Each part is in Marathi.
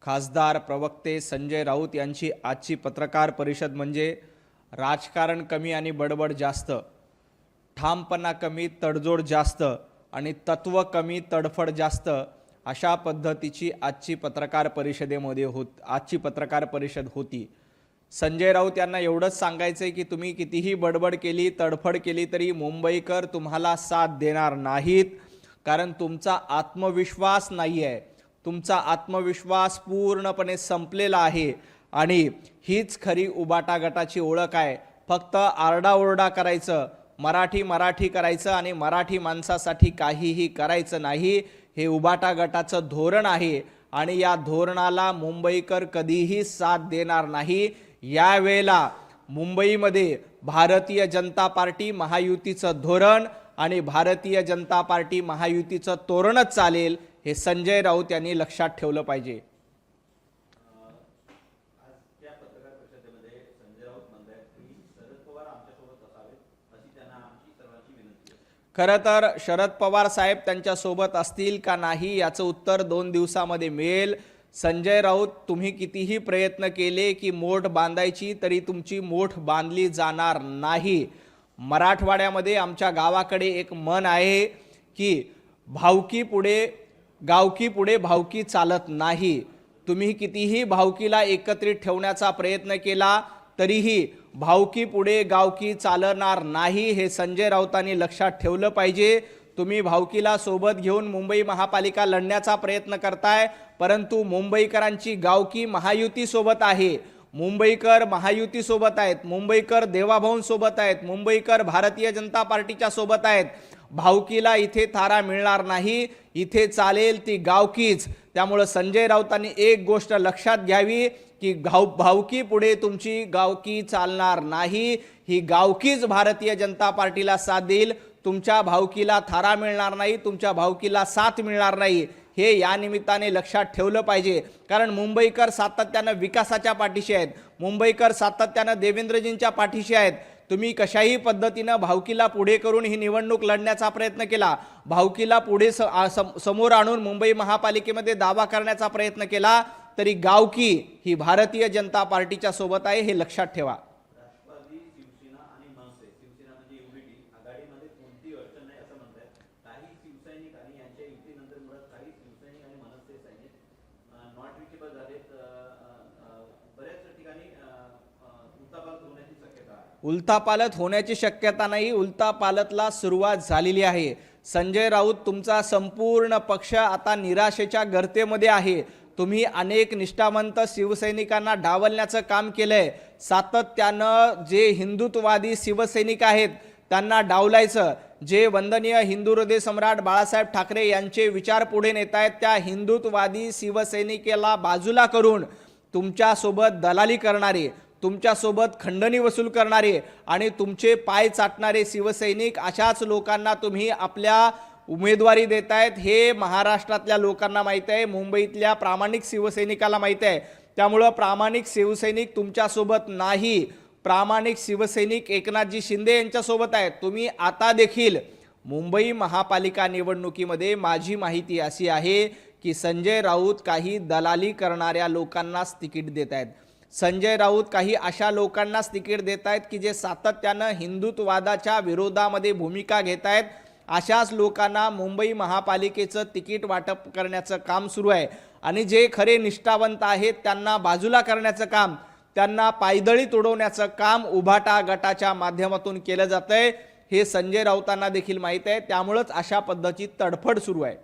खासदार प्रवक्ते संजय राऊत यांची आजची पत्रकार परिषद म्हणजे राजकारण कमी आणि बडबड जास्त, ठामपणा कमी तडजोड जास्त आणि तत्व कमी तडफड जास्त, अशा पद्धतीची आजची पत्रकार परिषद होती। संजय राऊत यांना एवढंच सांगायचं आहे की तुम्ही कितीही बडबड केली तडफड केली तरी मुंबईकर तुम्हाला साथ देणार नाहीत, कारण तुमचा आत्मविश्वास नाही आहे। तुमचा आत्मविश्वास पूर्णपणे संपलेला आहे आणि हीच खरी उबाटा गटाची ओळख आहे। फक्त आरडाओरडा करायचं, मराठी करायचं आणि मराठी माणसासाठी काहीही करायचं नाही, हे उबाटा गटाचं धोरण आहे आणि या धोरणाला मुंबईकर कधीही साथ देणार नाही। यावेळेला मुंबईमध्ये भारतीय जनता पार्टी महायुतीचं धोरण आणि भारतीय जनता पार्टी महायुतीचं तोरणच चालेल, हे संजय राऊत यांनी लक्षात ठेवलं पाहिजे। खरं तर शरद पवार साहेब त्यांच्या सोबत असतील का नाही याचं उत्तर 2 दिवसामध्ये मिळेल। संजय राऊत, तुम्ही कितीही प्रयत्न केले की मोठ बांधायची तरी तुमची मोठ बांधली जाणार नाही। मराठवाड्यामध्ये आमच्या गावाकडे एक म्हण आहे की गावकी पुढे भावकी चालत नाही। तुम्ही कितीही भावकीला एकत्रित ठेवण्याचा प्रयत्न केला तरीही भावकी पुढे गावकी चालणार नाही, हे संजय राऊतांनी लक्षात ठेवलं पाहिजे। तुम्ही भावकीला सोबत घेऊन मुंबई महापालिका लढण्याचा प्रयत्न करताय, परंतु मुंबईकरांची गावकी महायुती सोबत आहे। मुंबईकर महायुती सोबत आहेत, मुंबईकर देवाभाऊ सोबत आहेत, मुंबईकर भारतीय जनता पार्टीच्या सोबत आहेत। भावकीला इथे थारा मिळणार नाही, इथे चालेल ती गावकीच। त्यामुळे संजय राऊतांनी एक गोष्ट लक्षात घ्यावी की भावकी पुढे तुमची गावकी चालणार नाही, ही गावकीच भारतीय जनता पार्टीला साथ देईल। तुमच्या भावकीला थारा मिळणार नाही, तुमच्या भावकीला साथ मिळणार नाही, हे या निमित्ताने लक्षात ठेवलं पाहिजे। कारण मुंबईकर सातत्यानं विकासाच्या पाठीशी आहेत, मुंबईकर सातत्यानं देवेंद्रजींच्या पाठीशी आहेत। तुम्ही कशाही पद्धतीनं भावकीला पुढे करून ही निवडणूक लढण्याचा प्रयत्न केला, भावकीला पुढे समोर आणून मुंबई महापालिकेमध्ये दावा करण्याचा प्रयत्न केला, तरी गावकी ही भारतीय जनता पार्टीच्या सोबत आहे, हे लक्षात ठेवा। उलथापालट होण्याची शक्यता नाही, उलथापालटला सुरुवात झालेली आहे। संजय राऊत, तुमचा संपूर्ण पक्ष आता निराशेच्या गर्तेमध्ये आहे। तुम्ही अनेक निष्ठावंत शिवसैनिकांना डावलण्याचं काम केलंय। सातत्यानं जे हिंदुत्ववादी शिवसैनिक आहेत त्यांना डावलायचं, जे वंदनीय हिंदू हृदय सम्राट बाळासाहेब ठाकरे यांचे विचार पुढे नेत आहेत, त्या हिंदुत्ववादी शिवसैनिकाला बाजूला करून तुमच्यासोबत दलाली करणारे, तुमच्यासोबत खंडणी वसूल करणारे आणि तुमचे पाय चाटणारे शिवसैनिक, अशाच लोकांना तुम्ही आपल्या उमेदवारी देतायत, हे महाराष्ट्रातल्या लोकांना माहिती आहे, मुंबईतल्या प्रामाणिक शिवसैनिकाला माहिती आहे। त्यामुळे प्रामाणिक शिवसैनिक तुमच्यासोबत नाही, प्रामाणिक शिवसैनिक एकनाथजी शिंदे यांच्यासोबत आहेत। तुम्ही आता देखील मुंबई महापालिका निवडणुकीमध्ये माझी माहिती अशी आहे की संजय राऊत काही दलाली करणाऱ्या लोकांनाच तिकीट देत आहेत। संजय राऊत काही अशा लोकांनाच तिकीट देत आहेत की जे सातत्यानं हिंदुत्ववादाच्या विरोधामध्ये भूमिका घेत आहेत। अशाच लोकांना मुंबई महापालिकेचं तिकीट वाटप करण्याचं काम सुरू आहे आणि जे खरे निष्ठावंत आहेत त्यांना बाजूला करण्याचं काम, त्यांना पायदळी तुडवण्याचं काम उभाटा गटाच्या माध्यमातून केलं जातंय, हे संजय राऊतांना देखील माहीत आहे। त्यामुळेच अशा पद्धतीची तडफड सुरू आहे।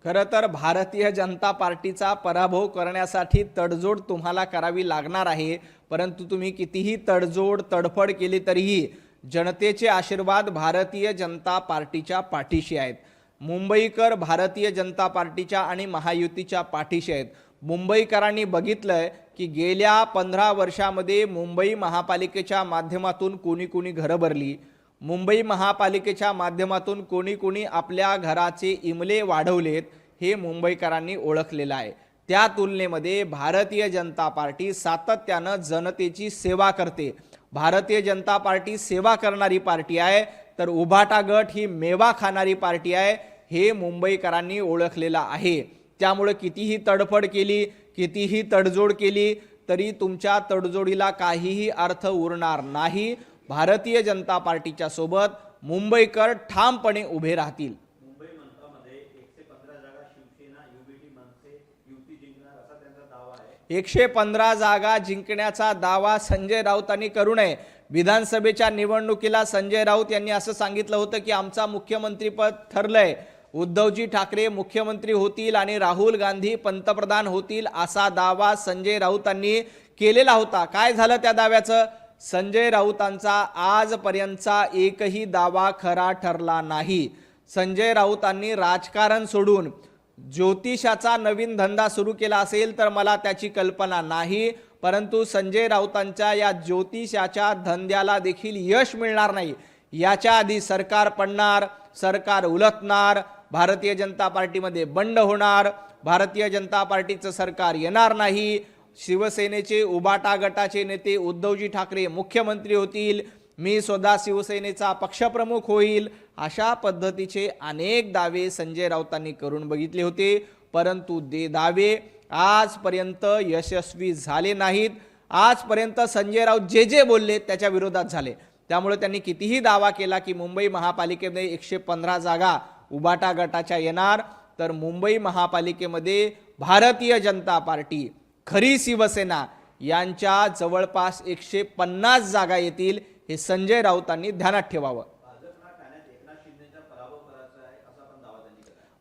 खरं तर भारतीय जनता पार्टीचा पराभव करण्यासाठी तडजोड तुम्हाला करावी लागणार आहे, परंतु तुम्ही कितीही तडजोड तडफड केली तरीही जनतेचे आशीर्वाद भारतीय जनता पार्टीच्या पाठीशी आहेत। मुंबईकर भारतीय जनता पार्टीच्या आणि महायुतीच्या पाठीशी आहेत। मुंबईकरांनी बघितलंय की गेल्या 15 वर्षामध्ये मुंबई महापालिकेच्या माध्यमातून कोणी घरं भरली, मुंबई महापालिकेच्या माध्यमातून कोणी आपल्या घराचे इमले वाढवलेत, हे मुंबईकरांनी ओळखलेलं आहे। त्या तुलनेमध्ये भारतीय जनता पार्टी सातत्यानं जनतेची सेवा करते, भारतीय जनता पार्टी सेवा करणारी पार्टी आहे, तर उभाटा गट ही मेवा खाणारी पार्टी आहे, हे मुंबईकरांनी ओळखलेलं आहे। त्यामुळे कितीही तडफड केली, कितीही तडजोड केली तरी तुमच्या तडजोडीला काहीही अर्थ उरणार नाही। भारतीय जनता पार्टीच्या सोबत मुंबईकर ठामपणे उभे राहतील। मुंबई मनपामध्ये 115 जागा शिवसेना युबीटी मनसे युती जिंकणार असा त्यांचा दावा आहे। 115 जागा जिंकण्याचा दावा संजय राऊतांनी करू नये। विधानसभेच्या निवडणुकीला संजय राऊत यांनी असं सांगितलं होतं की आमचा मुख्यमंत्रीपद ठरलंय, उद्धवजी ठाकरे मुख्यमंत्री होतील आणि राहुल गांधी पंतप्रधान होतील असा दावा संजय राऊतांनी केलेला होता। काय झालं त्या दाव्याचं? संजय राऊतांचा आजपर्यंतचा एकही दावा खरा ठरला नाही। संजय राऊतांनी राजकारण सोडून ज्योतिषाचा नवीन धंदा सुरू केला असेल तर मला त्याची कल्पना नाही, परंतु संजय राऊतांच्या या ज्योतिषाच्या धंद्याला देखील यश मिळणार नाही। याच्या आधी सरकार पडणार, सरकार उलटणार, भारतीय जनता पार्टीमध्ये बंड होणार, भारतीय जनता पार्टीचं सरकार येणार नाही, शिवसेनेचे उबाटा गटाचे नेते उद्धवजी ठाकरे मुख्यमंत्री होतील, मी स्वतः शिवसेनेचा पक्षप्रमुख होईल, अशा पद्धतीचे अनेक दावे संजय राऊतांनी करून बघितले होते, परंतु ते दावे आजपर्यंत यशस्वी झाले नाहीत। आजपर्यंत संजय राऊत जे बोलले त्याच्या विरोधात झाले। त्यामुळे त्यांनी कितीही दावा केला की मुंबई महापालिकेमध्ये 115 जागा उबाटा गटाच्या येणार, तर मुंबई महापालिकेमध्ये भारतीय जनता पार्टी, खरी शिवसेना यांच्या जवळपास 150 जागा येतील, हे संजय राऊतांनी ध्यानात ठेवावं।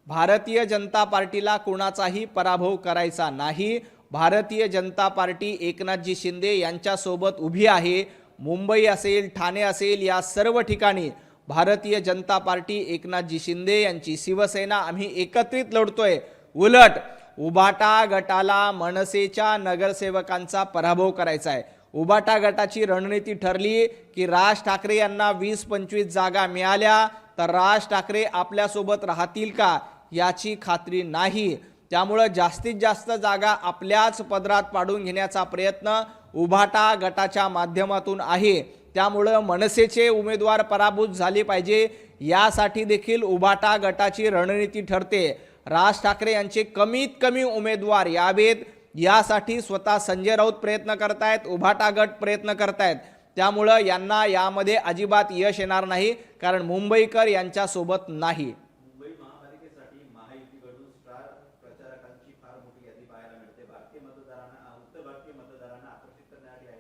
भारतीय जनता पार्टीला कोणाचाही पराभव करायचा नाही। भारतीय जनता पार्टी एकनाथजी शिंदे यांच्या सोबत उभी आहे। मुंबई असेल, ठाणे असेल, या सर्व ठिकाणी भारतीय जनता पार्टी, एकनाथजी शिंदे यांची शिवसेना आम्ही एकत्रित लढतोय। उलट उबाटा गटाला मनसेच्या नगरसेवकांचा पराभव करायचा आहे। उबाटा गटाची रणनीती ठरली की राज ठाकरे यांना 20-25 जागा मिळाल्या तर राज ठाकरे आपल्यासोबत राहतील का याची खात्री नाही। त्यामुळे जास्तीत जास्त जागा आपल्याच पदरात पाडून घेण्याचा प्रयत्न उबाटा गटाच्या माध्यमातून आहे। त्यामुळे मनसेचे उमेदवार पराभूत झाले पाहिजे, यासाठी देखील उबाटा गटाची रणनीती ठरते। राज ठाकरे यांचे कमीत कमी उमेदवार यावेत, यासाठी स्वतः संजय राऊत प्रयत्न करतायत, उबाटा गट प्रयत्न करतायत। त्यामुळे यांना यामध्ये अजिबात यश येणार नाही, कारण मुंबईकर यांच्या सोबत नाही। मुंबई महापालिकेसाठी महायुतीकडून स्टार प्रचारकांची फार मोठी यादी पाहायला मिळते। उत्तर भारतीय मतदारांना आकर्षित करण्यासाठी आहे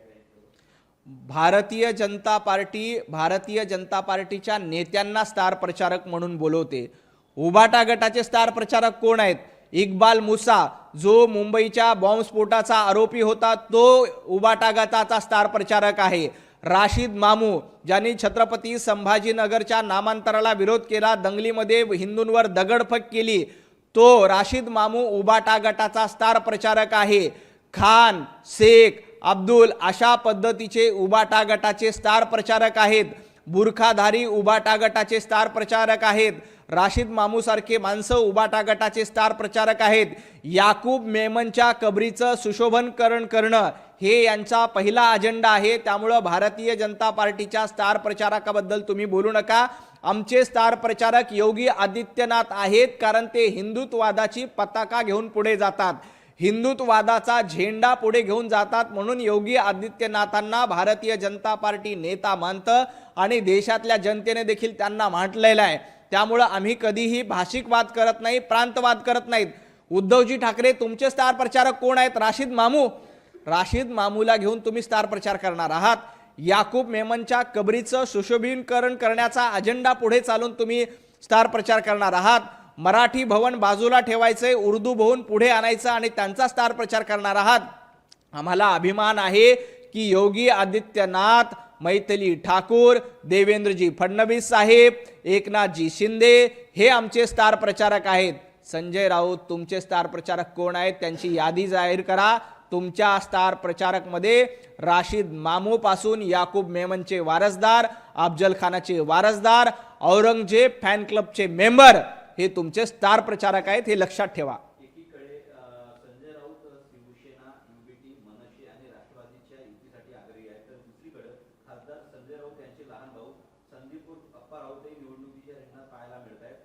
भारतीय जनता पार्टीच्या नेत्यांना स्टार प्रचारक म्हणून बोलवते। उबाटा गटाचे स्टार प्रचारक कोण आहेत? इक्बाल मुसा, जो मुंबईच्या बॉम्बस्फोटाचा आरोपी होता, तो उबाटा गटाचा स्टार प्रचारक आहे। राशिद मामू, ज्यांनी छत्रपती संभाजीनगरच्या नामांतराला विरोध केला, दंगलीमध्ये हिंदूंवर दगडफेक केली, तो राशिद मामू उबाटा गटाचा स्टार प्रचारक आहे। खान, शेख, अब्दुल अशा पद्धतीचे उबाटा गटाचे स्टार प्रचारक आहेत। बुरखाधारी उबाटा गटाचे स्टार प्रचारक आहेत। राशिद मामू सारखे माणसं उबाटा गटाचे स्टार प्रचारक आहेत। याकूब मेमनच्या कबरीचं सुशोभनकरण करणं हे यांचा पहिला अजेंडा आहे। त्यामुळे भारतीय जनता पार्टीच्या स्टार प्रचारकाबद्दल तुम्ही बोलू नका। आमचे स्टार प्रचारक योगी आदित्यनाथ आहेत, कारण ते हिंदुत्ववादाची पताका घेऊन पुढे जातात, हिंदुत्ववादाचा झेंडा पुढे घेऊन जातात, म्हणून योगी आदित्यनाथांना भारतीय जनता पार्टी नेता मानतं आणि देशातल्या जनतेने देखील त्यांना म्हटलेलं आहे। त्यामुळे आम्ही कधीही भाषिकवाद करत नाही, प्रांतवाद करत नाहीत। उद्धवजी ठाकरे तुमचे स्टार प्रचारक कोण आहेत? राशिद मामू। राशिद मामूला घेऊन तुम्ही स्टार प्रचार करणार आहात। याकूब मेमनच्या कबरीचं सुशोभीकरण करण्याचा अजेंडा पुढे चालून तुम्ही स्टार प्रचार करणार आहात। मराठी भवन बाजूला ठेवायचे, उर्दू भवन पुढे आणायचं आणि त्यांचा स्टार प्रचार करणार आहात। आम्हाला अभिमान आहे की योगी आदित्यनाथ, मैथिली ठाकूर, देवेंद्रजी फडणवीस साहेब, एकनाथजी शिंदे हे आमचे स्टार प्रचारक आहेत। संजय राऊत तुमचे स्टार प्रचारक कोण आहेत त्यांची यादी जाहीर करा। तुमच्या स्टार प्रचारक मध्ये राशिद मामू पासून याकूब मेमनचे वारसदार, अफजल खानाचे वारसदार, औरंगजेब फॅन क्लबचे मेंबर हे तुमचे स्टार प्रचारक आहेत, हे लक्षात ठेवा। एकीकडे संजय राऊत शिवसेना, युबीटी, मनसे आणि राष्ट्रवादीच्या युतीसाठी आग्रही आहेत, तर दुसरीकडे संदीपूर अप्पा राऊतही निवडणुकीच्या रिंगणात पाहायला मिळत आहेत.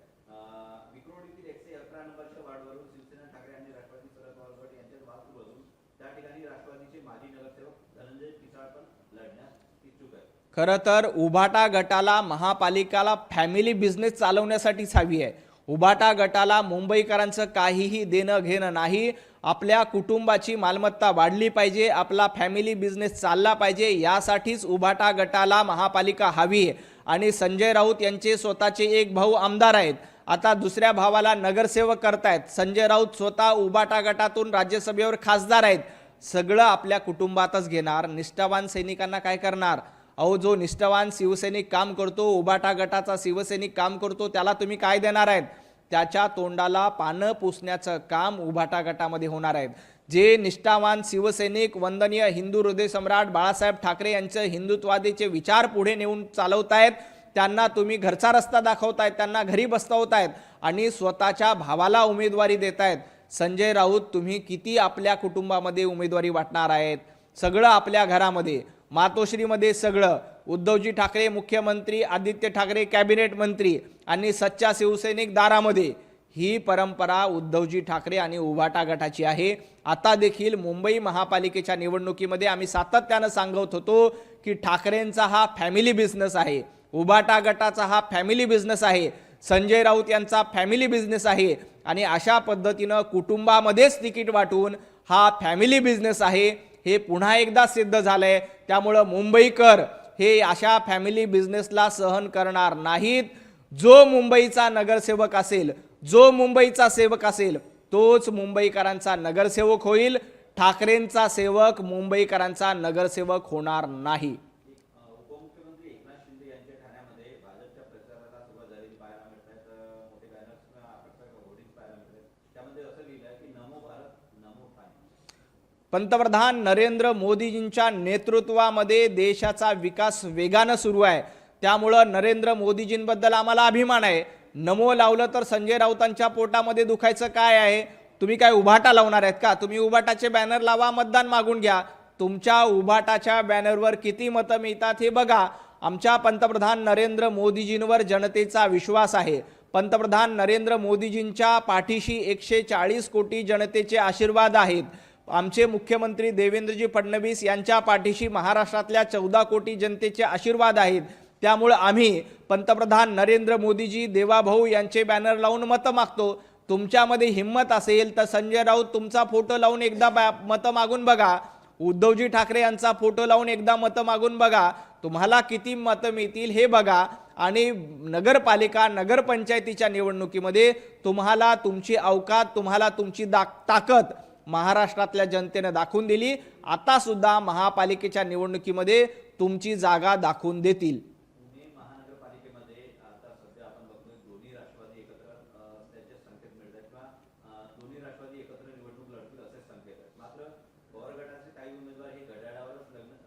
विक्रोळीतील 111 नंबरच्या वार्डवरून शिवसेना ठाकरे आणि राष्ट्रवादी शरद पवार गट यांच्यात वाद सुरू असून त्या ठिकाणी राष्ट्रवादीचे माजी नगरसेवक धनंजय पिसाळ पण लढण्यास इच्छुक आहेत. खरं तर उभाटा गटाला महापालिकाला फॅमिली बिझनेस चालवण्यासाठीच हवी आहे. उभाटा गटाला मुंबईकरांचं काहीही देणं घेणं नाही. आपल्या कुटुंबाची मालमत्ता वाढली पाहिजे, आपला फॅमिली बिझनेस चालला पाहिजे, यासाठीच उभाटा गटाला महापालिका हवी आहे. आणि संजय राऊत यांचे स्वतःचे एक भाऊ आमदार आहेत, आता दुसऱ्या भावाला नगरसेवक करतायत. संजय राऊत स्वतः उभाटा गटातून राज्यसभेवर खासदार आहेत. सगळं आपल्या कुटुंबातच घेणार. निष्ठावान सैनिकांना काय करणार? अहो, जो निष्ठावान शिवसैनिक काम करतो, उभाटा गटाचा शिवसैनिक काम करतो, त्याला तुम्ही काय देणार आहेत? त्याच्या तोंडाला पानं पुसण्याचं काम उभाटा गटामध्ये होणार आहेत. जे निष्ठावान शिवसैनिक वंदनीय हिंदू हृदय सम्राट बाळासाहेब ठाकरे यांचे हिंदुत्वादीचे विचार पुढे नेऊन चालवतायत, त्यांना तुम्ही घरचा रस्ता दाखवतायत, त्यांना घरी बसवतायत आणि स्वतःच्या भावाला उमेदवारी देतायत. संजय राऊत, तुम्ही किती आपल्या कुटुंबामध्ये उमेदवारी वाटणार आहेत? सगळं आपल्या घरामध्ये, मातोश्रीमध्ये सगळं. उद्धवजी ठाकरे मुख्यमंत्री, आदित्य ठाकरे कॅबिनेट मंत्री आणि सच्चा शिवसैनिक दारामध्ये. ही परंपरा उद्धवजी ठाकरे आणि उभाटा गटाची आहे. आता देखील मुंबई महापालिकेच्या निवडणुकीमध्ये आम्ही सातत्यानं सांगत होतो की ठाकरेंचा हा फॅमिली बिझनेस आहे, उभाटा गटाचा हा फॅमिली बिझनेस आहे, संजय राऊत यांचा फॅमिली बिझनेस आहे. आणि अशा पद्धतीनं कुटुंबामध्येच तिकीट वाटून हा फॅमिली बिझनेस आहे हे पुन्हा एकदा सिद्ध झालंय. त्यामुळं मुंबईकर हे अशा फॅमिली बिझनेसला सहन करणार नाहीत. जो मुंबईचा नगरसेवक असेल, जो मुंबईचा सेवक असेल, तोच मुंबईकरांचा नगरसेवक होईल. ठाकरेंचा सेवक मुंबईकरांचा नगरसेवक होणार नाही. उपमुख्यमंत्री एकनाथ शिंदे यांच्या ठाण्यामध्ये भाजपच्या प्रचाराला सुरुवात झालेली पाहायला मिळत आहेत. मोठे बॅनर्स आकर्षक होर्डिंग्स पाहायला मिळत आहेत. त्यामध्ये असं लिहिलं आहे की नमो भारत नमो ठाणे. पंतप्रधान नरेंद्र मोदीजींच्या नेतृत्वामध्ये देशाचा विकास वेगानं सुरू आहे. त्यामुळं नरेंद्र मोदीजींबद्दल आम्हाला अभिमान आहे. नमो लावलं तर संजय राऊतांच्या पोटामध्ये दुखायचं काय आहे? तुम्ही काय उभाटा लावणार आहेत का? तुम्ही उभाटाचे बॅनर लावा, मतदान मागून घ्या. तुमच्या उभाटाच्या बॅनरवर किती मतं मिळतात हे बघा. आमच्या पंतप्रधान नरेंद्र मोदीजींवर जनतेचा विश्वास आहे. पंतप्रधान नरेंद्र मोदीजींच्या पाठीशी 140 कोटी जनतेचे आशीर्वाद आहेत. आमचे मुख्यमंत्री देवेंद्रजी फडणवीस यांच्या पाठीशी महाराष्ट्रातल्या 14 कोटी जनतेचे आशीर्वाद आहेत. त्यामुळे आम्ही पंतप्रधान नरेंद्र मोदीजी, देवाभाऊ यांचे बॅनर लावून मतं मागतो. तुमच्यामध्ये हिंमत असेल तर संजय राऊत तुमचा फोटो लावून एकदा मतं मागून बघा. उद्धवजी ठाकरे यांचा फोटो लावून एकदा मतं मागून बघा. तुम्हाला किती मतं मिळतील हे बघा. आणि नगरपालिका, नगरपंचायतीच्या निवडणुकीमध्ये तुम्हाला तुमची अवकात, तुम्हाला तुमची ताकद महाराष्ट्रातल्या जनतेने दाखवून दिली. आता सुद्धा महापालिकेच्या निवडणुकीमध्ये तुमची जागा दाखवून देतील. पुणे महानगरपालिकेमध्ये आता सध्या आपण बघतोय दोन्ही राष्ट्रवादी एकत्र त्याचे संकेत मिळत आहेत किंवा दोन्ही राष्ट्रवादी एकत्र निवडणूक लढतील असे संकेत आहेत. मात्र पवार गटाचे काही उमेदवार हे घड्याळावरच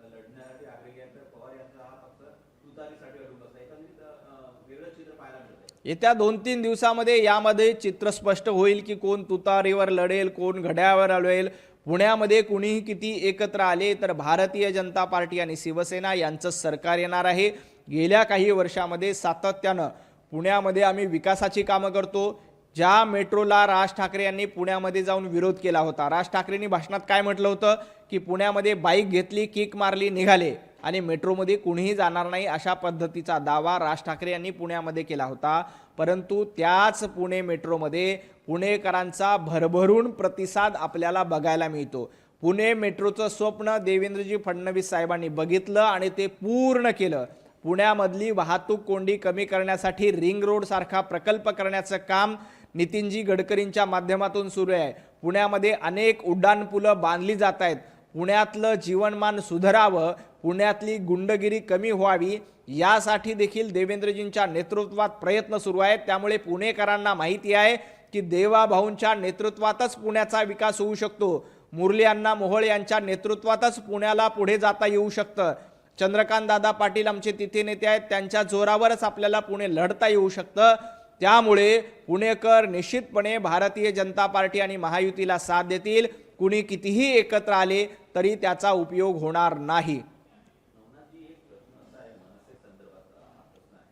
लढण्यासाठी आग्रही आहेत, तर पवार यांचा हा पक्ष तुतारीसाठी अडून बसला. एकंदरीत वेगळं चित्र पाहायला मिळत आहे. येत्या 2-3 दिवसामध्ये यामध्ये चित्र स्पष्ट होईल की कोण तुतारीवर लढेल, कोण घड्याळावर लढेल. पुण्यामध्ये कुणीही किती एकत्र आले तर भारतीय जनता पार्टी आणि शिवसेना यांचं सरकार येणार आहे. गेल्या काही वर्षामध्ये सातत्यानं पुण्यामध्ये आम्ही विकासाची कामं करतो. ज्या मेट्रोला राज ठाकरे यांनी पुण्यामध्ये जाऊन विरोध केला होता, राज ठाकरेंनी भाषणात काय म्हटलं होतं की पुण्यामध्ये बाईक घेतली, किक मारली, निघाले आणि मेट्रोमध्ये कुणीही जाणार नाही, अशा पद्धतीचा दावा राज ठाकरे यांनी पुण्यामध्ये केला होता. परंतु त्याच पुणे मेट्रोमध्ये पुणेकरांचा भरभरून प्रतिसाद आपल्याला बघायला मिळतो. पुणे मेट्रोचं स्वप्न देवेंद्रजी फडणवीस साहेबांनी बघितलं आणि ते पूर्ण केलं. पुण्यामधली वाहतूक कोंडी कमी करण्यासाठी रिंग रोड सारखा प्रकल्प करण्याचं काम नितीनजी गडकरींच्या माध्यमातून सुरू आहे. पुण्यामध्ये अनेक उड्डाणपुलं बांधली जात आहेत. पुण्यातलं जीवनमान सुधारावं, पुण्यातली गुंडगिरी कमी व्हावी, यासाठी देखील देवेंद्रजींच्या नेतृत्वात प्रयत्न सुरू आहेत. त्यामुळे पुणेकरांना माहिती आहे की देवाभाऊंच्या नेतृत्वातच पुण्याचा विकास होऊ शकतो. मुरली अण्णा मोहोळ यांच्या नेतृत्वातच पुण्याला पुढे जाता येऊ शकतं. चंद्रकांत दादा पाटील आमचे तिथे नेते आहेत, त्यांच्या जोरावरच आपल्याला पुणे लढता येऊ शकतं. त्यामुळे पुणेकर निश्चितपणे भारतीय जनता पार्टी आणि महायुतीला साथ देतील. कुणी कितीही एकत्र आले तरी त्याचा उपयोग होणार नाही. नवनाथजी, एक प्रश्न असा आहे मनसे संदर्भातला हा प्रश्न आहे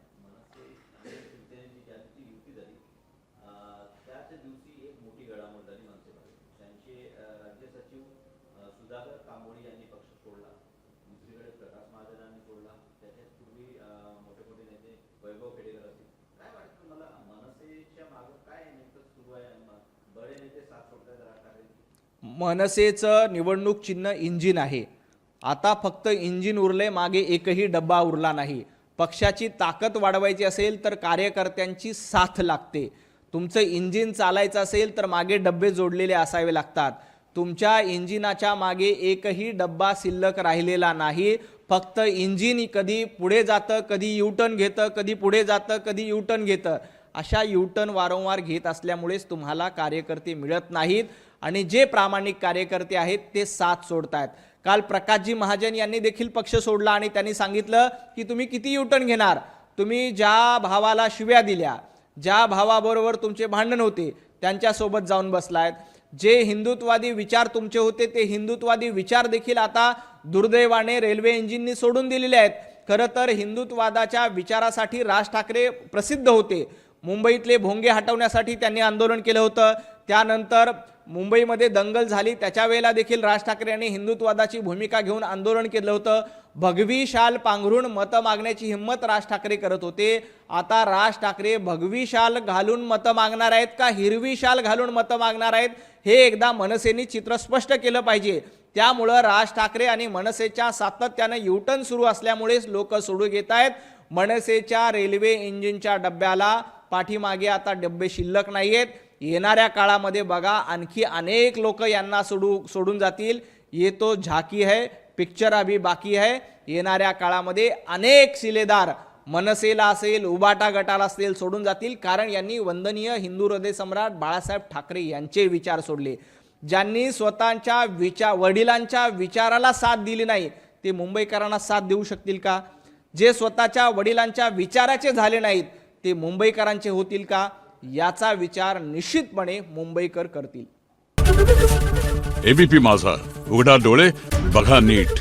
मनसेचं निवडणूक चिन्ह इंजिन आहे. आता फक्त इंजिन उरले, मागे एकही डब्बा उरला नाही. पक्षाची ताकद वाढवायची असेल तर कार्यकर्त्यांची साथ लागते. तुमचं इंजिन चालायचं असेल तर मागे डब्बे जोडलेले असावे लागतात. तुमच्या इंजिनाच्या मागे एकही डब्बा शिल्लक राहिलेला नाही. फक्त इंजिन कधी पुढे जातं, कधी युटर्न घेतं, कधी पुढे जातं, कधी युटर्न घेतं. अशा युटर्न वारंवार घेत असल्यामुळेच तुम्हाला कार्यकर्ते मिळत नाहीत आणि जे प्रामाणिक कार्यकर्ते आहेत ते साथ सोडतायत. काल प्रकाशजी महाजन यांनी देखील पक्ष सोडला आणि त्यांनी सांगितलं की तुम्ही किती युटर्न घेणार. तुम्ही ज्या भावाला शिव्या दिल्या, ज्या भावाबरोबर तुमचे भांडण होते, त्यांच्यासोबत जाऊन बसलायत. जे हिंदुत्ववादी विचार तुमचे होते ते हिंदुत्ववादी विचार देखील आता दुर्दैवाने रेल्वे इंजिननी सोडून दिलेले आहेत. खरं तर हिंदुत्ववादाच्या विचारासाठी राज ठाकरे प्रसिद्ध होते. मुंबईतले भोंगे हटवण्यासाठी त्यांनी आंदोलन केलं होतं. त्यानंतर मुंबईमध्ये दंगल झाली, त्याच्या वेळेला देखील राज ठाकरे यांनी हिंदुत्ववादाची भूमिका घेऊन आंदोलन केलं होतं. भगवी शाल पांघरून मतं मागण्याची हिंमत राज ठाकरे करत होते. आता राज ठाकरे भगवी शाल घालून मतं मागणार आहेत का हिरवी शाल घालून मतं मागणार आहेत, हे एकदा मनसेने चित्र स्पष्ट केलं पाहिजे. त्यामुळं राज ठाकरे आणि मनसेच्या सातत्यानं युटर्न सुरू असल्यामुळेच लोक सोडू घेत आहेत. मनसेच्या रेल्वे इंजिनच्या डब्याला पाठीमागे आता डब्बे शिल्लक नाही आहेत. येणाऱ्या काळामध्ये बघा आणखी अनेक लोक यांना सोडून जातील. ये तो झाकी है, पिक्चर अभी बाकी है. येणाऱ्या काळामध्ये अनेक शिलेदार मनसेला असेल, उबाटा गटाला असेल सोडून जातील. कारण यांनी वंदनीय हिंदू हृदय सम्राट बाळासाहेब ठाकरे यांचे विचार सोडले. ज्यांनी स्वतःच्या वडिलांच्या विचाराला साथ दिली नाही ते मुंबईकरांना साथ देऊ शकतील का? जे स्वतःच्या वडिलांच्या विचाराचे झाले नाहीत ते मुंबईकरांचे होतील का? याचा विचार निश्चितपणे मुंबईकर करतील. एबीपी माझा, उघडा डोळे बघा नीट.